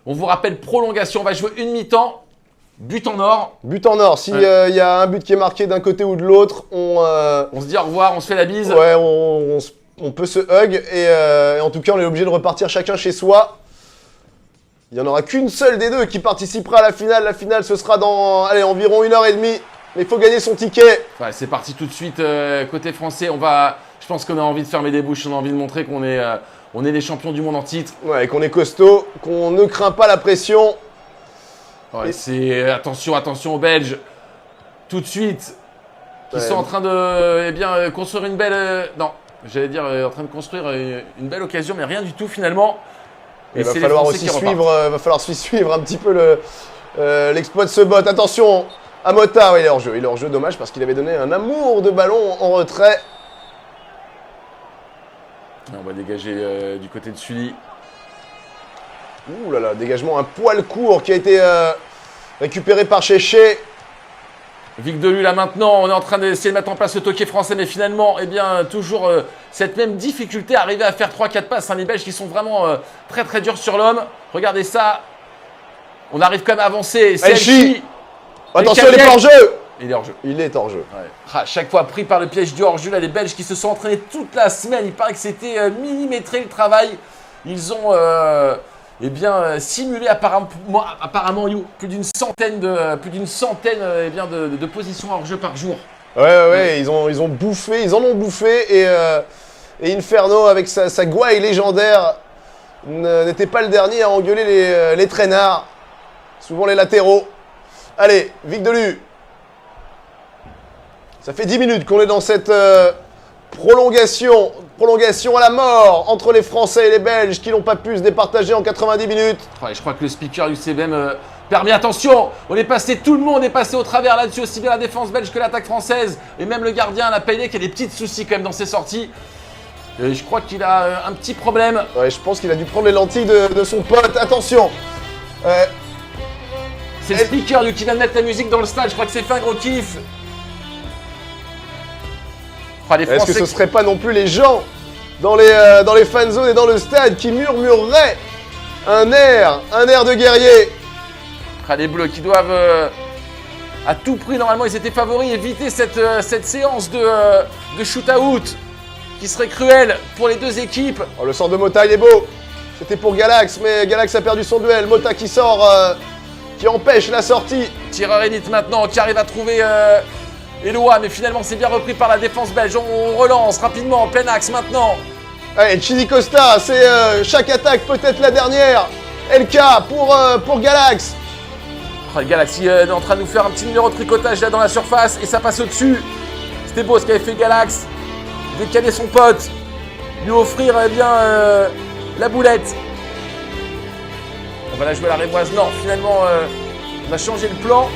On vous rappelle, prolongation, on va jouer une mi-temps. But en or. But en or. S'il y a un but qui est marqué d'un côté ou de l'autre, on se dit au revoir, on se fait la bise. Ouais, on peut se hug. Et en tout cas, on est obligé de repartir chacun chez soi. Il n'y en aura qu'une seule des deux qui participera à la finale. La finale, ce sera dans environ 1h30. Mais il faut gagner son ticket. Ouais, c'est parti tout de suite. Côté français, je pense qu'on a envie de fermer des bouches. On a envie de montrer qu'on est, les champions du monde en titre. Ouais, qu'on est costaud, qu'on ne craint pas la pression. Ouais, attention aux Belges. Tout de suite. Qui sont en train de construire une belle... en train de construire une belle occasion, mais rien du tout finalement. Il va falloir aussi suivre un petit peu l'exploit de ce bot. Attention à Mota, ouais, il est hors jeu. Il est hors jeu, dommage, parce qu'il avait donné un amour de ballon en retrait. On va dégager du côté de Sully. Ouh là là, dégagement un poil court qui a été récupéré par Chéché. Vic Delus là maintenant, on est en train d'essayer de mettre en place le toqué français, mais finalement, toujours cette même difficulté à arriver à faire 3-4 passes. Les Belges qui sont vraiment très très durs sur l'homme. Regardez ça. On arrive quand même à avancer. Elchi. Attention, il est hors jeu. Il est hors jeu. Il est hors jeu. Ouais. Chaque fois pris par le piège du hors jeu, là, les Belges qui se sont entraînés toute la semaine. Il paraît que c'était millimétré le travail. Ils ont simulé apparemment plus d'une centaine de positions hors jeu par jour. Ouais. Ils en ont bouffé et Inferno avec sa gouaille légendaire n'était pas le dernier à engueuler les traînards, souvent les latéraux. Allez, Vic Delus. Ça fait 10 minutes qu'on est dans cette prolongation à la mort entre les Français et les Belges qui n'ont pas pu se départager en 90 minutes. Ouais, je crois que le speaker UCBM permet, attention, tout le monde est passé au travers là-dessus, aussi bien la défense belge que l'attaque française, et même le gardien, la Payet, qui a des petits soucis quand même dans ses sorties. Je crois qu'il a un petit problème. Ouais, je pense qu'il a dû prendre les lentilles de son pote. Attention. C'est le speaker qui vient de mettre la musique dans le stade, je crois que c'est fait un gros kiff. Est-ce que ce ne serait pas non plus les gens dans les fan zones et dans le stade qui murmureraient un air de guerrier? Les Bleus qui doivent à tout prix, normalement ils étaient favoris, éviter cette séance de shoot-out qui serait cruelle pour les deux équipes. Oh, le sort de Mota, il est beau. C'était pour Galax, mais Galax a perdu son duel. Mota qui sort, qui empêche la sortie. Tireur élite maintenant qui arrive à trouver Eloi, mais finalement c'est bien repris par la défense belge. On relance rapidement en plein axe maintenant. Allez, Chidi Costa, c'est chaque attaque peut-être la dernière. LK pour Galax. Galax il est en train de nous faire un petit numéro de tricotage là dans la surface et ça passe au-dessus. C'était beau ce qu'avait fait Galax. Décaler son pote, lui offrir la boulette. On va la jouer à la Rémoise. Non, finalement on a changé le plan.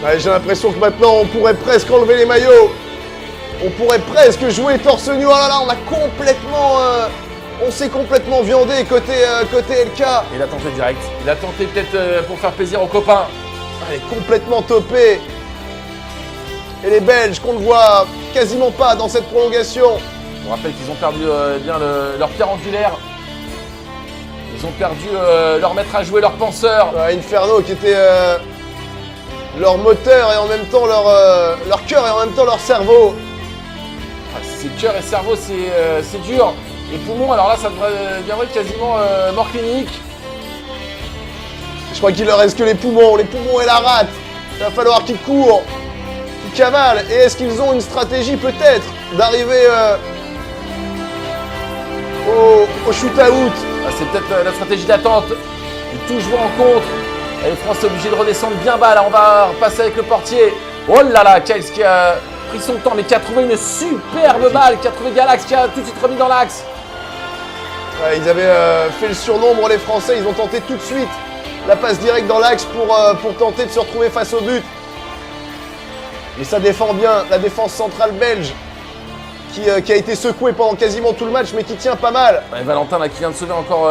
Ouais, j'ai l'impression que maintenant on pourrait presque enlever les maillots. On pourrait presque jouer torse nu. Oh là là, on s'est complètement viandé côté LK. Il a tenté direct. Il a tenté peut-être pour faire plaisir aux copains. Elle est complètement topée. Et les Belges qu'on ne voit quasiment pas dans cette prolongation. On rappelle qu'ils ont perdu leur pierre angulaire. Ils ont perdu leur maître à jouer, leur penseur. Inferno qui était leur moteur et en même temps leur cœur et en même temps leur cerveau. C'est cœur et cerveau, c'est dur. Les poumons, alors là, ça deviendrait quasiment mort clinique. Je crois qu'il leur reste que les poumons et la rate. Il va falloir qu'ils courent, qu'ils cavalent. Et est-ce qu'ils ont une stratégie peut-être d'arriver au shoot-out? C'est peut-être la stratégie d'attente. De tout jouer en contre. Et les Français obligés de redescendre bien bas. Là, on va repasser avec le portier. Oh là là, Kiles qui a pris son temps, mais qui a trouvé une superbe balle, qui a trouvé Galax, qui a tout de suite remis dans l'axe. Ouais, ils avaient fait le surnombre, les Français. Ils ont tenté tout de suite la passe directe dans l'axe pour tenter de se retrouver face au but. Et ça défend bien la défense centrale belge qui a été secouée pendant quasiment tout le match, mais qui tient pas mal. Ouais, Valentin là, qui vient de sauver encore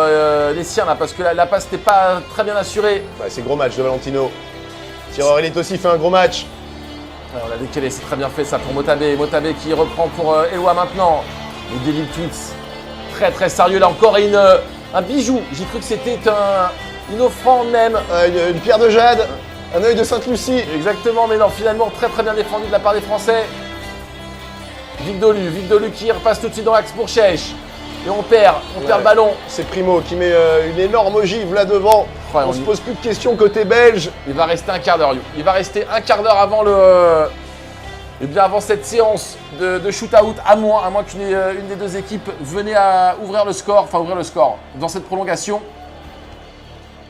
les siens là, parce que la passe n'était pas très bien assurée. Ouais, c'est gros match de Valentino. Tireur élite aussi fait un gros match. Ouais, on a décalé, c'est très bien fait ça pour Motabé. Motabé qui reprend pour Eloi maintenant. Le David Tweets, très très sérieux là encore. Et un bijou. J'ai cru que c'était une offrande même. Une pierre de jade, un œil de Sainte-Lucie. Exactement, mais non, finalement, très très bien défendu de la part des Français. Vic Dolu qui repasse tout de suite dans l'axe pour Chèche. Et on perd le ballon. C'est Primo qui met une énorme ogive là devant. Ouais, on se pose plus de questions côté belge. Il va rester un quart d'heure, Il va rester un quart d'heure avant avant cette séance de shoot-out, à moins qu'une des deux équipes venait à ouvrir le score dans cette prolongation.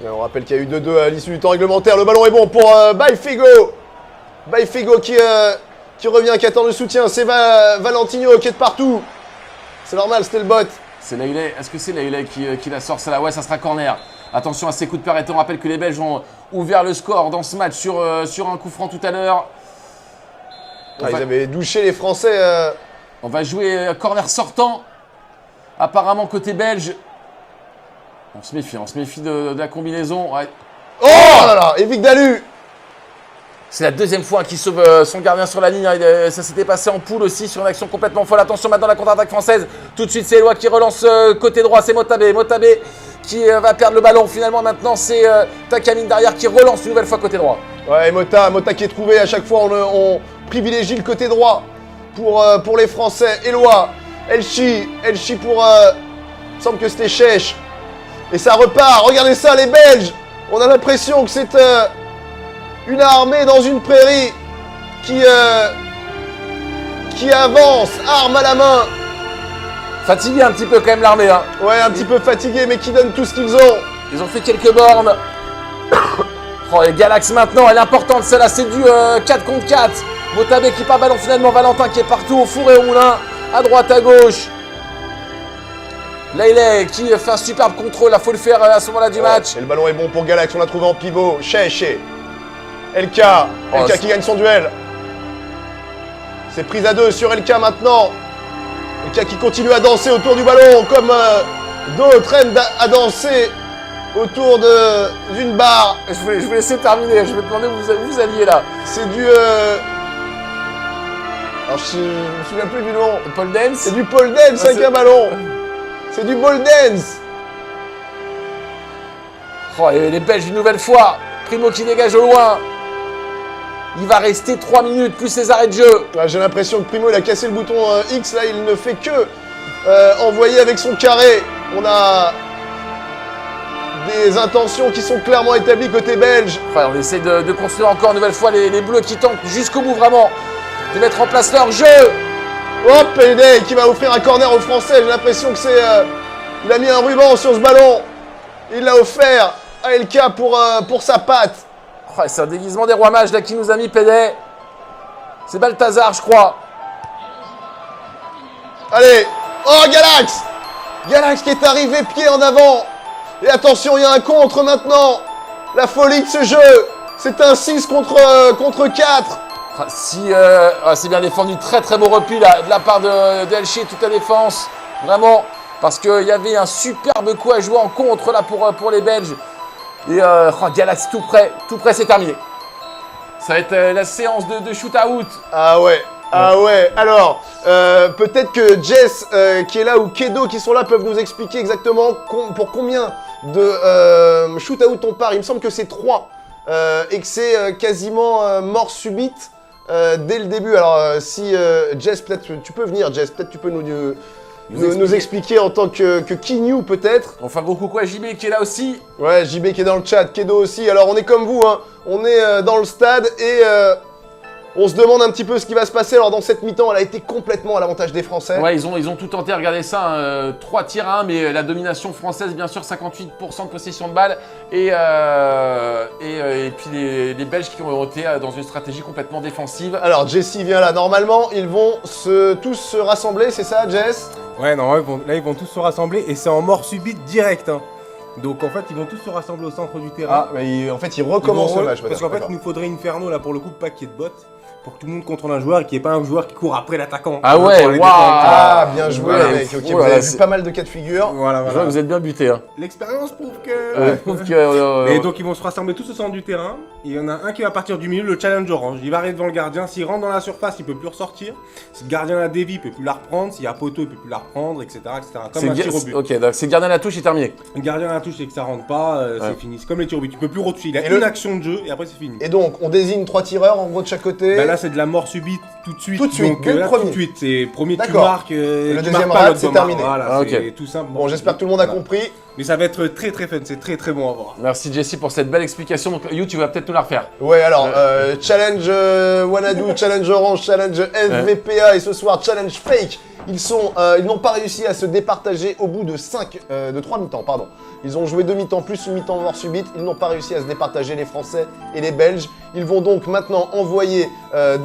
Et on rappelle qu'il y a eu 2-2 à l'issue du temps réglementaire. Le ballon est bon pour Baifigo. Baifigo qui revient, qui attend le soutien. C'est Valentinho qui est de partout. C'est normal, c'était le bot. C'est Laillet. Est-ce que c'est Laillet qui la sort celle-là? Ouais, ça sera corner. Attention à ces coups de pied arrêtés. On rappelle que les Belges ont ouvert le score dans ce match sur un coup franc tout à l'heure. Ils avaient douché les Français. On va jouer corner sortant. Apparemment côté belge. On se méfie de la combinaison. Ouais. Oh là là, et Vic Dalu. C'est la deuxième fois qu'il sauve son gardien sur la ligne. Ça s'était passé en poule aussi sur une action complètement folle. Attention maintenant la contre-attaque française. Tout de suite c'est Eloi qui relance côté droit. C'est Motabé qui va perdre le ballon. Finalement maintenant c'est Takamine derrière qui relance une nouvelle fois côté droit. Ouais, Mota qui est trouvé. À chaque fois on privilégie le côté droit pour les Français. Eloi, Elchi pour... il me semble que c'était Chèche. Et ça repart. Regardez ça les Belges. On a l'impression que c'est... une armée dans une prairie qui avance, arme à la main. Fatigué un petit peu quand même l'armée. Hein. Ouais, un petit peu fatigué, mais qui donne tout ce qu'ils ont. Ils ont fait quelques bornes. Oh, et Galax maintenant, elle est importante celle-là, c'est du 4 contre 4. Motabé qui part ballon finalement, Valentin qui est partout au four et au moulin, à droite, à gauche. Laillet qui fait un superbe contrôle, il faut le faire à ce moment-là du match. Et le ballon est bon pour Galax, on l'a trouvé en pivot. Chèche. LK qui gagne son duel. C'est prise à 2 sur LK maintenant. LK qui continue à danser autour du ballon comme d'autres aiment à danser autour d'une barre. Je vais laisser terminer, je vais demander où vous alliez là. C'est du... Alors je me souviens plus du nom. Paul Dance. C'est du Paul Dance avec un ballon. C'est du ball dance. Oh, et les Belges une nouvelle fois. Primo qui dégage au loin. Il va rester 3 minutes plus ses arrêts de jeu. Ouais, j'ai l'impression que Primo il a cassé le bouton X là, il ne fait que envoyer avec son carré. On a des intentions qui sont clairement établies côté belge. Ouais, on essaie de construire encore une nouvelle fois les Bleus qui tentent jusqu'au bout vraiment de mettre en place leur jeu. Hop, Payday qui va offrir un corner aux Français. J'ai l'impression que c'est... il a mis un ruban sur ce ballon. Il l'a offert à LK pour sa patte. Oh, c'est un déguisement des rois mages là qui nous a mis Pédet. C'est Balthazar, je crois. Allez. Oh, Galax. Galax qui est arrivé pied en avant. Et attention, il y a un contre maintenant. La folie de ce jeu. C'est un 6 contre 4. C'est bien défendu. Très très beau repli là, de la part de Elchi, toute la défense. Vraiment. Parce qu'il y avait un superbe coup à jouer en contre là pour les Belges. Et Galax tout près, c'est terminé. Ça va être la séance de shoot-out. Ah ouais. Alors, peut-être que Jess qui est là ou Kedo qui sont là peuvent nous expliquer exactement pour combien de shoot-out on part. Il me semble que c'est 3 et que c'est quasiment mort subite dès le début. Alors, si Jess, peut-être tu peux venir, Jess, peut-être tu peux nous expliquer en tant que Kinyu peut-être. Enfin gros coucou à JB qui est là aussi. Ouais, JB qui est dans le chat, Kedo aussi. Alors on est comme vous, hein. On est dans le stade et on se demande un petit peu ce qui va se passer. Alors dans cette mi-temps, elle a été complètement à l'avantage des Français. Ouais, ils ont tout tenté, regardez ça, 3 tirs à 1, mais la domination française, bien sûr, 58% de possession de balle. Et puis les Belges qui ont été dans une stratégie complètement défensive. Alors Jessie vient là, normalement ils vont tous se rassembler, c'est ça Jess? Ouais, non, ils vont tous se rassembler et c'est en mort subite direct. Hein. Donc en fait, ils vont tous se rassembler au centre du terrain. Ah, mais en fait, ils recommencent le match. Parce qu'en fait, il nous faudrait Inferno là pour le coup, pas qu'il y ait de bots. pour que tout le monde contrôle un joueur et qu'il n'y ait pas un joueur qui court après l'attaquant. Ah ouais, Pour aller waouh. défendre. Ah, bien joué, Voilà. mec. Ok, Oh vous là avez là, vu c'est- pas mal de cas de figure. Voilà, Je vois voilà. que vous êtes bien buté. Hein. L'expérience prouve que... Je trouve que. Et donc ils vont se rassembler tous au centre du terrain. Il y en a un qui va partir du milieu, le challenge orange. Il va arriver devant le gardien. S'il rentre dans la surface, il peut plus ressortir. Si le gardien la dévie, il peut plus la reprendre. S'il y a poteau, il peut plus la reprendre, etc. Comme un tir au but. Ok, donc c'est gardien à la touche, il est terminé. Le gardien la touche et que ça rentre pas, Ouais. c'est fini. C'est comme les tirs au but. Tu peux plus retoucher. Il a Et une le- action de jeu et après c'est fini. Et donc, on désigne 3 tireurs en gros de chaque côté. Bah là c'est de la mort subite tout de suite. Tout de suite, Donc dès le là, premier. tout de suite, c'est premier tu D'accord. marques. Le tu deuxième marques pas, rate, l'autre c'est doit terminé. marquer. Voilà, Ah, ok. c'est tout simple. Bon, j'espère que tout le monde a Voilà. compris. Mais ça va être très très fun. C'est très très bon à voir. Merci Jesse pour cette belle explication. Donc, You, tu vas peut-être nous la refaire. Ouais, alors, challenge Wanadu, challenge Orange, challenge FVPA et ce soir, challenge Fake. Ils n'ont pas réussi à se départager au bout de 3 mi-temps, pardon. Ils ont joué 2 mi-temps plus une mi-temps mort subite. Ils n'ont pas réussi à se départager, les Français et les Belges. Ils vont donc maintenant envoyer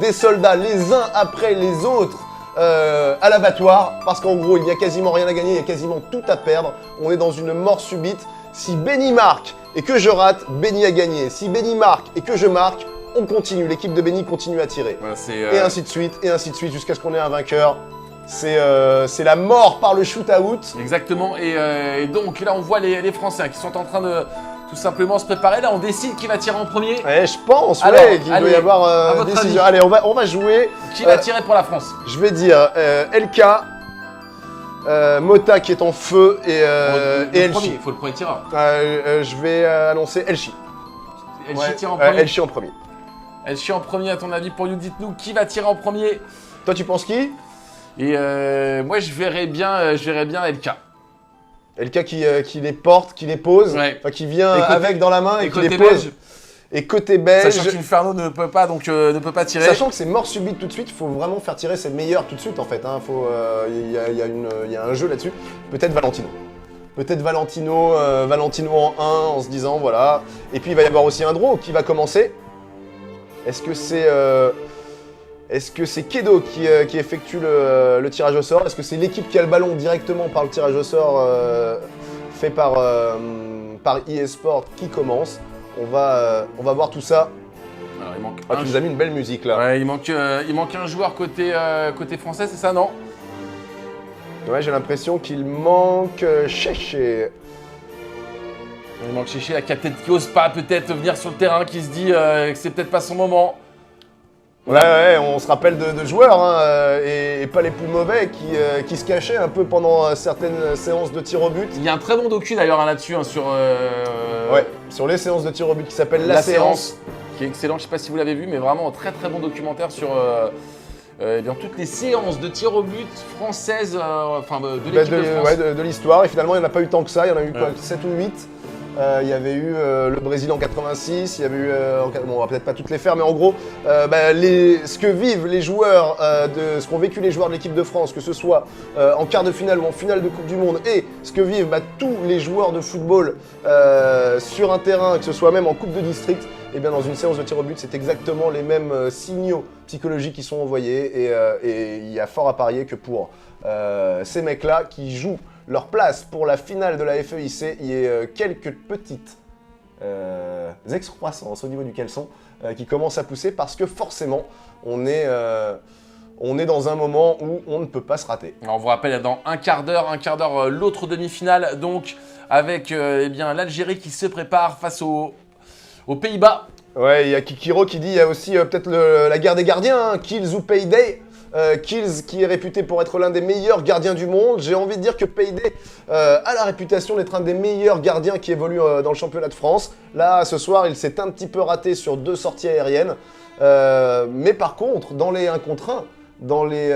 des soldats les uns après les autres à l'abattoir. Parce qu'en gros, il n'y a quasiment rien à gagner, il y a quasiment tout à perdre. On est dans une mort subite. Si Benny marque et que je rate, Benny a gagné. Si Benny marque et que je marque, on continue. L'équipe de Benny continue à tirer. Voilà, c'est. Et ainsi de suite, jusqu'à ce qu'on ait un vainqueur. C'est la mort par le shoot-out. Exactement. Et donc là, on voit les Français qui sont en train de tout simplement se préparer. Là, on décide qui va tirer en premier. Ouais, je pense, Alors, ouais, qu'il doit allez, y avoir à votre décision. avis. Allez, on va jouer. Qui va tirer pour la France? Je vais dire LK, Mota qui est en feu et Elchi. Il faut le premier tireur. Je vais annoncer Elchi. Elchi tire en premier. Elchi en premier. Elchi en premier, à ton avis, pour You, dites-nous qui va tirer en premier. Toi, tu penses qui? Et moi, je verrais bien LK. LK qui les porte, qui les pose, Ouais. enfin qui vient Et côté- avec dans la main et Et qui côté les pose. belge, Et côté belge, sachant qu'Inferno ne peut pas, donc ne peut pas tirer. sachant que c'est mort subite tout de suite, il faut vraiment faire tirer ses meilleurs tout de suite en fait. Il y a un jeu là-dessus. Peut-être Valentino. Peut-être Valentino en 1 en se disant voilà. Et puis il va y avoir aussi un draw qui va commencer. Est-ce que c'est Kedo qui effectue le tirage au sort? Est-ce que c'est l'équipe qui a le ballon directement par le tirage au sort fait par eSport qui commence? On va voir tout ça. Alors, il manque Ah, tu nous as mis une belle musique là. Ouais, il manque un joueur côté français, c'est ça, non? Ouais, j'ai l'impression qu'il manque Chéché. Il manque Chéché, là, qui a peut-être qui ose pas peut-être venir sur le terrain, qui se dit que c'est peut-être pas son moment. Ouais, on se rappelle de joueurs hein, et pas les plus mauvais qui se cachaient un peu pendant certaines séances de tir au but. Il y a un très bon docu d'ailleurs hein, là-dessus hein, sur Ouais, sur les séances de tir au but qui s'appelle La Séance. qui est excellent. Je sais pas si vous l'avez vu, mais vraiment un très très bon documentaire sur eh bien, toutes les séances de tir au but françaises, de l'équipe de France. De l'histoire. Et finalement, il n'y en a pas eu tant que ça. Il y en a eu quoi, Ouais. 7 ou 8. Il y avait eu le Brésil en 86, il y avait eu, bon, on va peut-être pas toutes les faire, mais en gros, ce que vivent les joueurs, ce qu'ont vécu les joueurs de l'équipe de France, que ce soit en quart de finale ou en finale de Coupe du Monde, et ce que vivent tous les joueurs de football sur un terrain, que ce soit même en Coupe de district, et bien dans une séance de tir au but, c'est exactement les mêmes signaux psychologiques qui sont envoyés, et il y a fort à parier que pour ces mecs-là qui jouent leur place pour la finale de la FEIC, il y a quelques petites excroissances au niveau du caleçon qui commencent à pousser parce que forcément, on est dans un moment où on ne peut pas se rater. Alors, on vous rappelle, dans un quart d'heure, l'autre demi-finale, donc avec eh bien l'Algérie qui se prépare face aux Pays-Bas. Ouais, il y a Kikiro qui dit, il y a aussi peut-être la guerre des gardiens, hein, Kills ou Payday. Kills qui est réputé pour être l'un des meilleurs gardiens du monde. J'ai envie de dire que Payday a la réputation d'être un des meilleurs gardiens qui évolue dans le championnat de France. Là, ce soir, il s'est un petit peu raté sur 2 sorties aériennes. Mais par contre, dans les 1 contre 1, dans les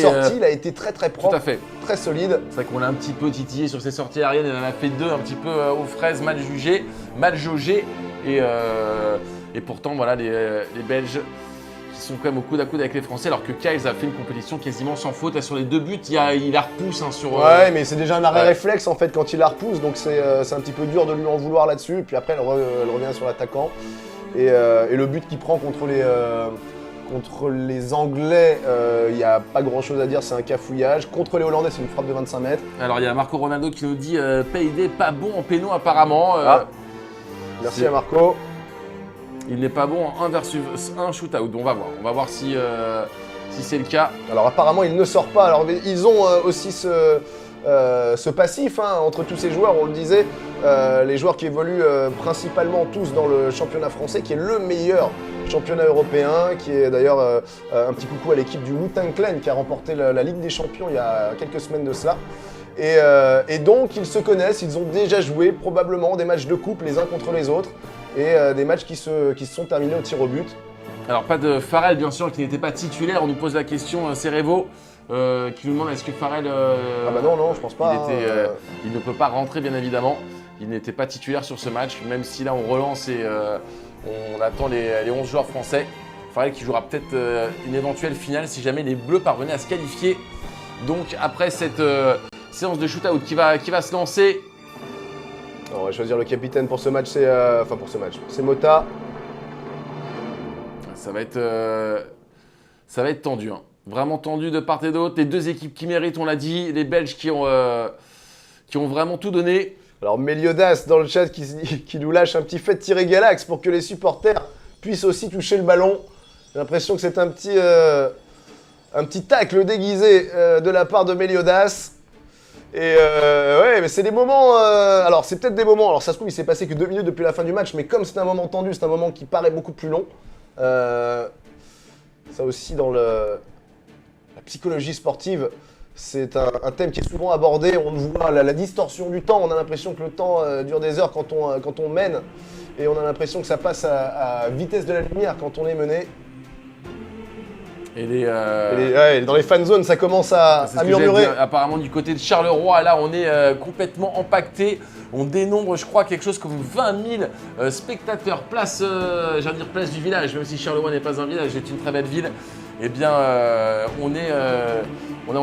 sorties, il a été très très propre, Tout à fait. très solide. C'est vrai qu'on l'a un petit peu titillé sur ses sorties aériennes, il en a fait 2 un petit peu aux fraises, mal jugées, mal jaugées. Et pourtant, voilà, les Belges qui sont quand même au coude à coude avec les Français, alors que Kyles a fait une compétition quasiment sans faute. Sur les 2 buts, il la repousse sur... Ouais, mais c'est déjà un arrêt ouais. réflexe en fait quand il la repousse, donc c'est un petit peu dur de lui en vouloir là-dessus. Et puis après, elle revient sur l'attaquant. Et le but qu'il prend contre les Anglais, il n'y a pas grand-chose à dire, c'est un cafouillage. Contre les Hollandais, c'est une frappe de 25 mètres. Alors il y a Marco Ronaldo qui nous dit Payday pas bon en péno apparemment. Merci à Marco. Il n'est pas bon en 1 versus 1 shootout. On va voir. On va voir si c'est le cas. Alors apparemment, il ne sort pas. Alors ils ont aussi ce passif hein, entre tous ces joueurs, on le disait, les joueurs qui évoluent principalement tous dans le championnat français, qui est le meilleur championnat européen, qui est d'ailleurs un petit coucou à l'équipe du Wu-Tang Clan qui a remporté la Ligue des Champions il y a quelques semaines de cela. Et donc ils se connaissent, ils ont déjà joué probablement des matchs de coupe les uns contre les autres et des matchs qui se sont terminés au tir au but. Alors pas de Farrell bien sûr qui n'était pas titulaire, on nous pose la question Cerevo qui nous demande est-ce que Farrell ah bah non je pense pas. Il ne peut pas rentrer bien évidemment, il n'était pas titulaire sur ce match, même si là on relance et on attend les 11 joueurs français. Farrell qui jouera peut-être une éventuelle finale si jamais les Bleus parvenaient à se qualifier. Donc après cette séance de shootout qui va se lancer. On va choisir le capitaine pour ce match, c'est Mota. Ça va être tendu, hein. Vraiment tendu de part et d'autre. Les deux équipes qui méritent, on l'a dit, les Belges qui ont vraiment tout donné. Alors Meliodas dans le chat qui nous lâche un petit fait de tirer Galax pour que les supporters puissent aussi toucher le ballon. J'ai l'impression que c'est un petit tacle déguisé de la part de Meliodas. Et ouais, mais c'est des moments. Alors, c'est peut-être des moments. Alors, ça se trouve, il s'est passé que 2 minutes depuis la fin du match, mais comme c'est un moment tendu, c'est un moment qui paraît beaucoup plus long. Ça aussi, dans la psychologie sportive, c'est un thème qui est souvent abordé. On voit la distorsion du temps. On a l'impression que le temps dure des heures quand on mène, et on a l'impression que ça passe à vitesse de la lumière quand on est mené. Dans les fan zones, ça commence à murmurer. Apparemment, du côté de Charleroi, là, on est complètement empaqueté. On dénombre, je crois, quelque chose comme 20 000 spectateurs. Place du village, même si Charleroi n'est pas un village, c'est une très belle ville. Eh bien, on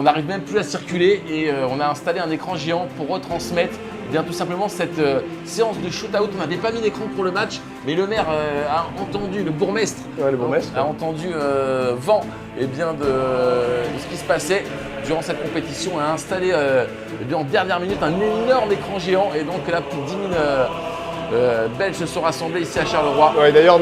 n'arrive même plus à circuler et on a installé un écran géant pour retransmettre bien tout simplement cette séance de shoot-out. On n'avait pas mis d'écran pour le match, mais le maire a entendu, le bourgmestre, a entendu vent de ce qui se passait durant cette compétition, a installé en dernière minute un énorme écran géant et donc là plus de 10 000 Belges se sont rassemblés ici à Charleroi. Ouais, d'ailleurs,